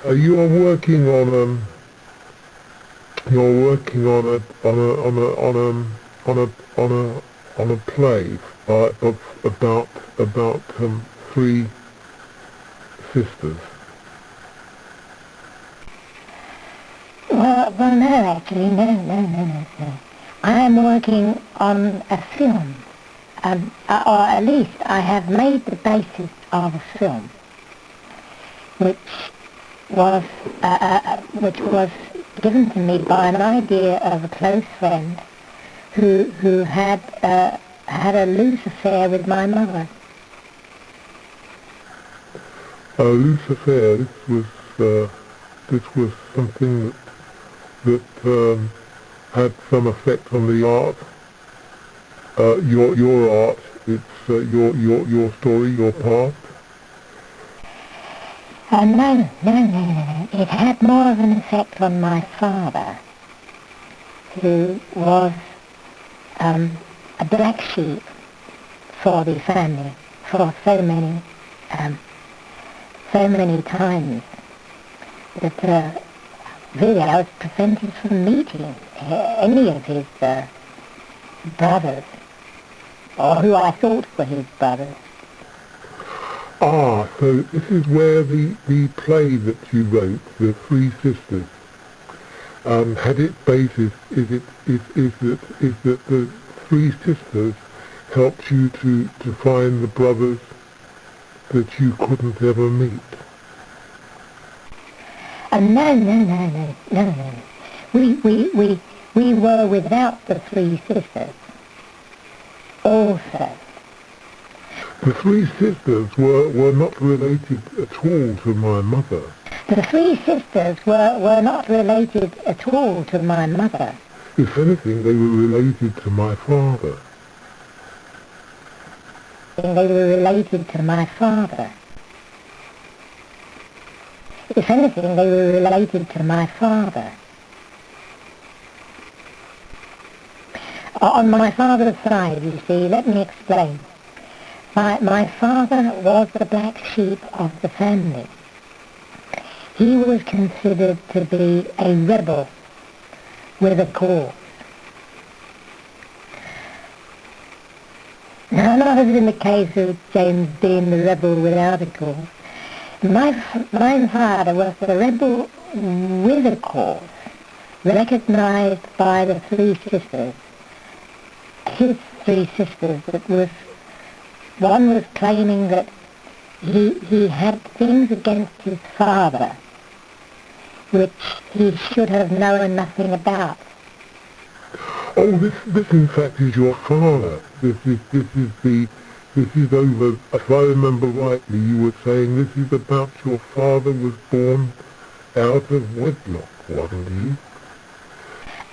You're working on a play about three sisters. Well, no, actually, no. I'm working on a film, or at least I have made the basis of a film, which was given to me by an idea of a close friend who had a loose affair with my mother. A loose affair. This was something that had some effect on the art. Your art. It's your story, your part. No. It had more of an effect on my father, who was a black sheep for the family for so many times that really I was prevented from meeting any of his brothers, or who I thought were his brothers. Ah, so this is where the play that you wrote, The Three Sisters, had its basis. Is that the three sisters helped you to find the brothers that you couldn't ever meet? No. We were without the three sisters also. The three sisters were not related at all to my mother. The three sisters were not related at all to my mother. If anything, they were related to my father. They were related to my father. If anything, they were related to my father. On my father's side, you see, let me explain. My father was the black sheep of the family. He was considered to be a rebel with a cause. Now, not as in the case of James being the rebel without a cause. My father was the rebel with a cause, recognized by the three sisters, his three sisters. One was claiming that he had things against his father which he should have known nothing about. Oh, this in fact is your father. This is over, if I remember rightly, you were saying this is about your father was born out of wedlock, wasn't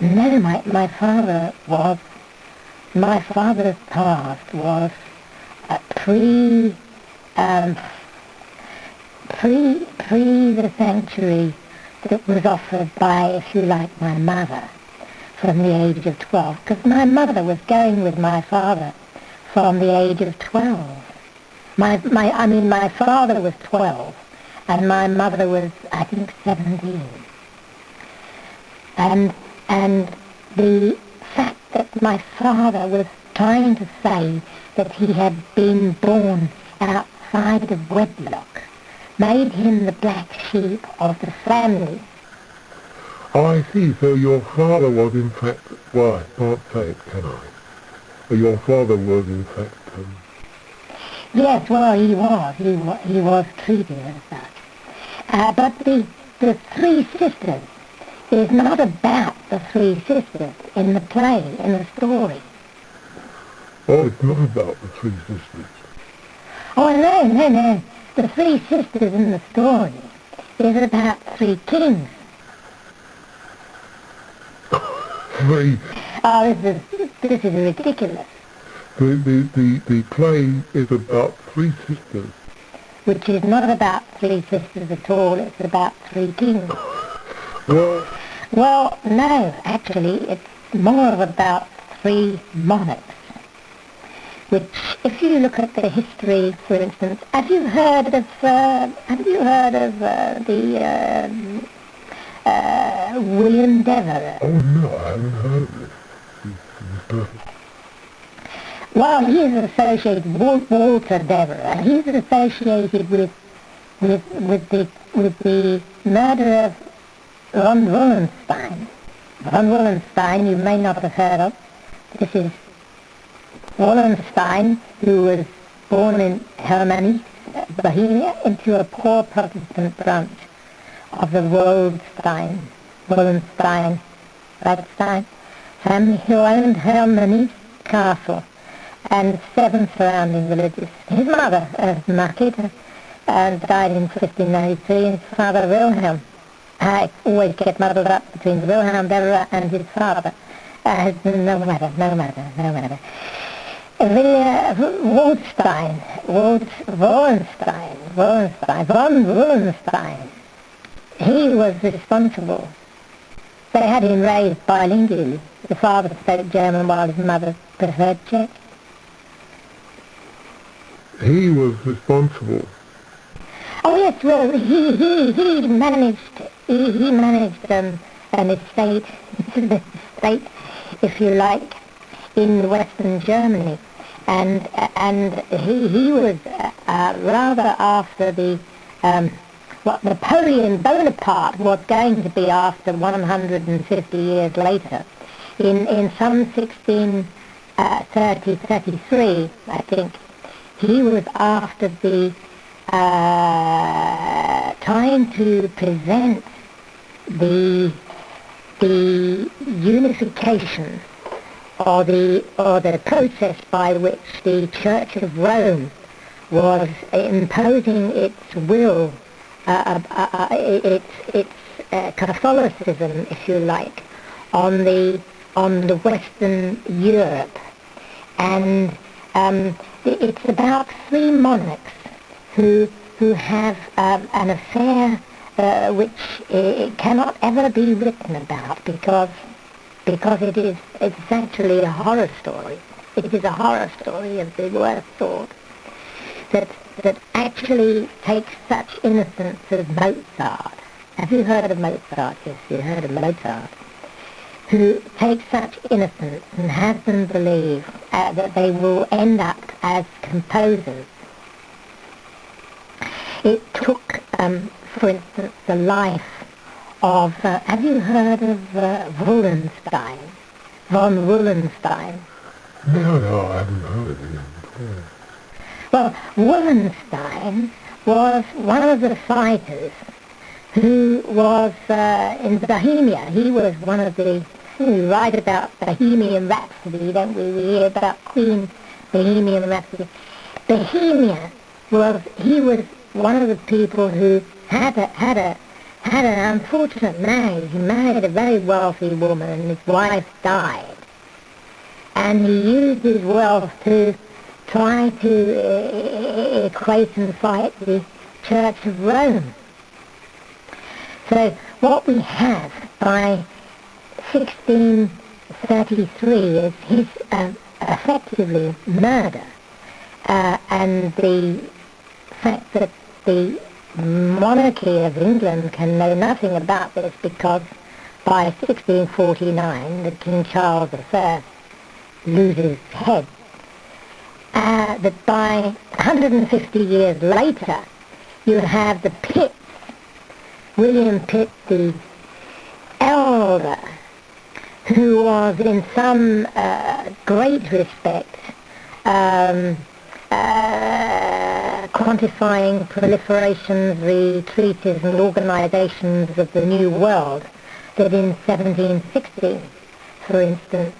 he? No, my father's past was pre the sanctuary that was offered by, if you like, my mother from the age of 12, because my mother was going with my father from the age of 12. My father was 12, and my mother was, I think, 17. And the fact that my father was trying to say that he had been born outside of wedlock made him the black sheep of the family. Oh, I see. So your father was in fact, well, I can't say it, can I? But your father was in fact... Yes, well, he was treated as such. But the three sisters is not about the three sisters in the play, in the story. Oh, it's not about the three sisters. Oh, no. The three sisters in the story is about three kings. Three. Oh, this is ridiculous. The play is about three sisters. Which is not about three sisters at all, it's about three kings. Well, no, actually, it's more of about three monarchs. which, if you look at the history, for instance, have you heard of William Devereux? Oh no, I haven't heard of this. Well, he is associated with Walter Devereux, and he's associated with the murder of von Wallenstein. Von Wallenstein, you may not have heard of. This is Wallenstein, who was born in Germany, Bohemia, into a poor Protestant branch of the Wallenstein family, who owned Germany's castle and 7 surrounding villages. His mother, Margit, died in 1593, and his father, Wilhelm. I always get muddled up between Wilhelm Devereux and his father. No matter. Von Wallenstein, he was responsible. They had him raised bilingually. The father spoke German while his mother preferred Czech. He was responsible. Oh yes, well, he managed an estate, if you like, in Western Germany, and he was rather after the what Napoleon Bonaparte was going to be after 150 years later, in some 1633, I think. He was after the trying to present the unification or the process by which the Church of Rome was imposing its will, its Catholicism, if you like, on the Western Europe, and it's about 3 monarchs who have an affair which it cannot ever be written about because it's actually a horror story. It is a horror story of the worst sort that actually takes such innocence as Mozart. Have you heard of Mozart? Yes, you heard of Mozart. Who takes such innocence and has them believe that they will end up as composers. It took, for instance, the life of, have you heard of Wallenstein? Von Wallenstein? No, I haven't heard of him before. Well, Wallenstein was one of the fighters who was in Bohemia. He was one of the, we write about Bohemian Rhapsody, don't we? We hear about Queen Bohemian Rhapsody. Bohemia he was one of the people who had an unfortunate marriage. He married a very wealthy woman and his wife died. And he used his wealth to try to equate and fight the Church of Rome. So what we have by 1633 is his effectively murder, and the fact that the monarchy of England can know nothing about this because by 1649 the King Charles I loses his head. That by 150 years later you have the Pitts, William Pitt the elder, who was in some great respect quantifying proliferations, the treaties and organizations of the New World, that in 1760, for instance,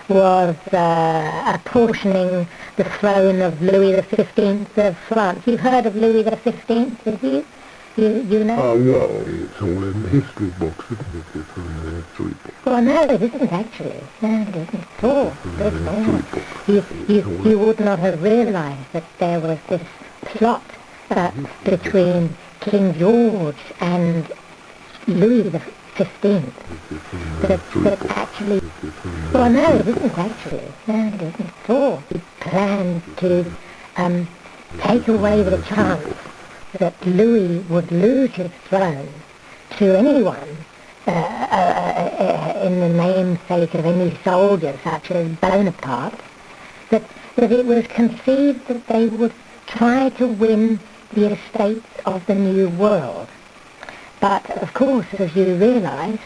was apportioning the throne of Louis XV of France. You've heard of Louis XV, have you? You know? Oh, no, it's all in the history books, isn't it? It's all in the history books. Well, no, it isn't actually. No, it isn't at all. You would not have realized that there was this plot between King George and Louis 15th. That actually, well, no, it isn't actually. No, it isn't at all. He planned to take away the chance that Louis would lose his throne to anyone in the namesake of any soldier such as Bonaparte, that it was conceived that they would try to win the estates of the New World. But, of course, as you realise,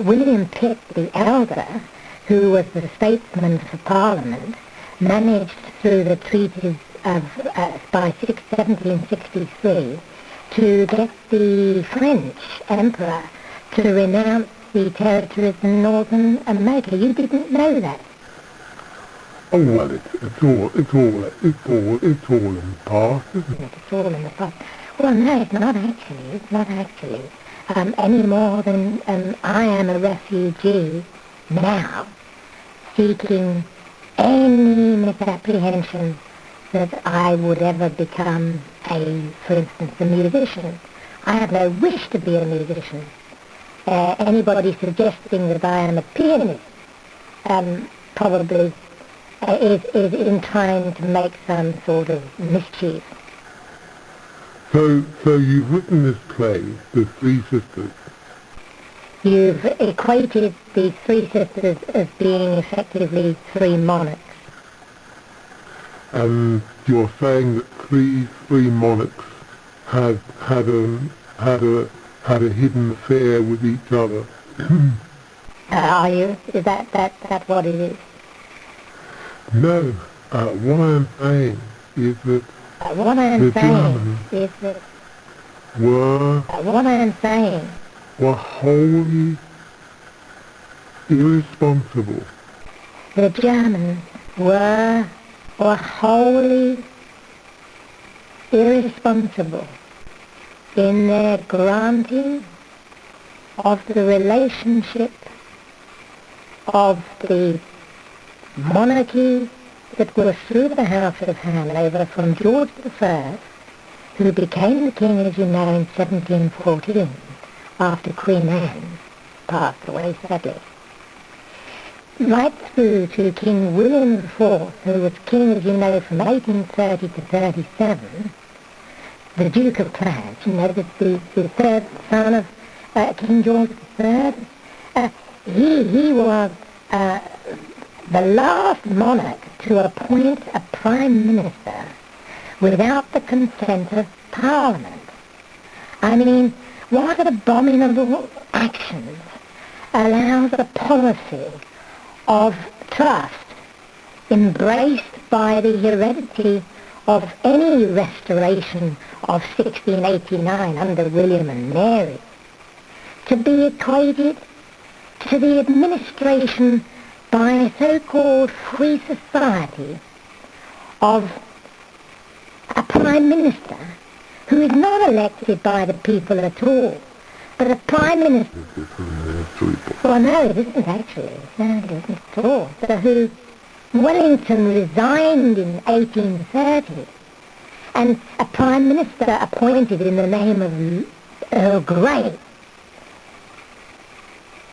William Pitt the Elder, who was the statesman for Parliament, managed through the treaties of by 1763 to get the French Emperor to renounce the territories in Northern America. You didn't know that? Oh well, it's all in the past, isn't it? It's all in the past. Well, no, it's not actually. It's not actually. Any more than I am a refugee now, seeking any misapprehension that I would ever become for instance, a musician. I have no wish to be a musician. Anybody suggesting that I am a pianist probably is inclined to make some sort of mischief. So you've written this play, The Three Sisters. You've equated the Three Sisters as being effectively three monarchs. And you're saying that three monarchs had a hidden affair with each other. Are you? Is that what it is? No. What I'm saying is that what I'm saying is that what I'm saying were wholly irresponsible. The Germans were wholly irresponsible in their granting of the relationship of the monarchy that was through the House of Hanover from George I, who became the king, as you know, in 1714, after Queen Anne passed away, sadly, right through to King William IV, who was king, as you know, from 1830 to 37, the Duke of Clarence, you know, the third son of King George III. He was the last monarch to appoint a prime minister without the consent of Parliament. I mean, what abominable actions allows a policy of trust embraced by the heredity of any restoration of 1689 under William and Mary to be equated to the administration by a so-called free society of a prime minister who is not elected by the people at all, but a prime minister. Well, no, it isn't actually. No, it isn't at all. So who Wellington resigned in 1830, and a prime minister appointed in the name of Earl Grey,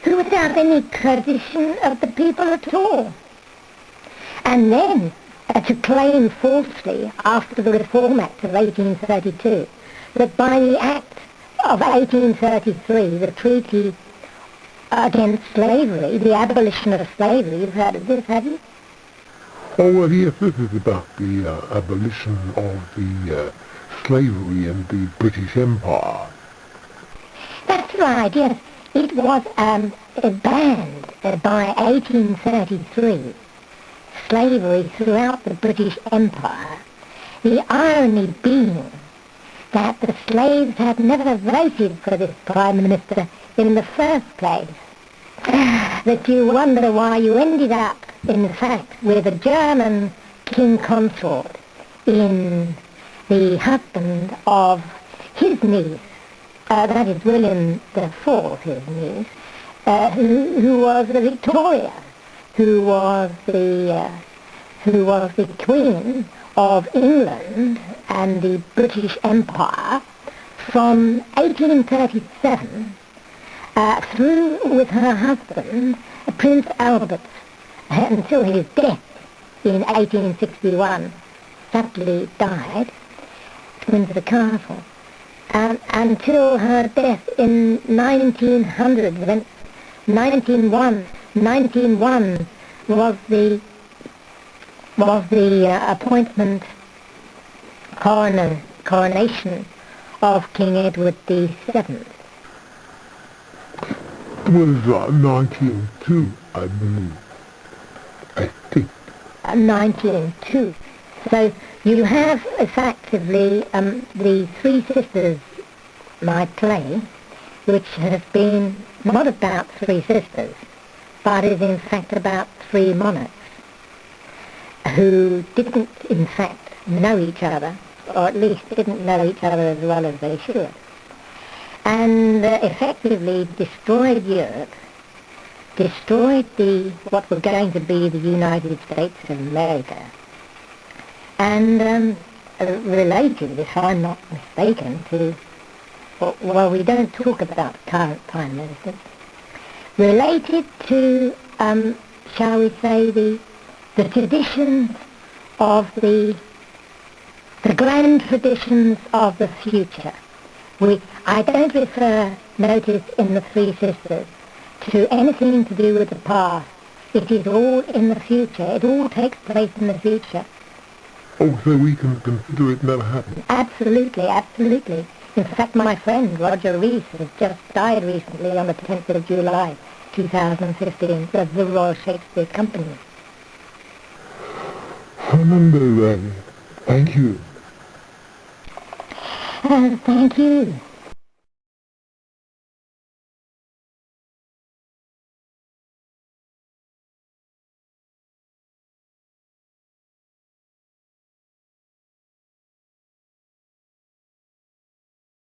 who without any tradition of the people at all. And then to claim falsely, after the Reform Act of 1832, that by the Act of 1833, the treaty against slavery, the abolition of slavery, you've heard of this, have you? Oh, well, yes, this is about the abolition of the slavery in the British Empire. That's right, yes. It was banned by 1833, slavery throughout the British Empire. The irony being that the slaves had never voted for this Prime Minister in the first place. That you wonder why you ended up, in fact, with a German king consort in the husband of his niece, that is William IV, his niece, who was the Victoria, who was the Queen of England and the British Empire from 1837 through with her husband, Prince Albert, until his death in 1861, sadly died, at Windsor Castle, until her death in 1900, when 1901 was the appointment coronation of King Edward VII. It was 1902, I believe. I think. 1902. So you have effectively the Three Sisters, my play, which has been not about three sisters, but is in fact about three monarchs who didn't in fact know each other, or at least didn't know each other as well as they should, and effectively destroyed Europe, destroyed what was going to be the United States of America, and related, if I'm not mistaken, to, well, we don't talk about current Prime Ministers, related to, shall we say, the traditions of the grand traditions of the future. I don't refer, notice, in the Three Sisters to anything to do with the past. It is all in the future. It all takes place in the future. Oh, so we can consider it never happened? Absolutely, absolutely. In fact, my friend Roger Rees has just died recently on the 10th of July 2015 of the Royal Shakespeare Company. Fernando Ray, thank you. Thank you.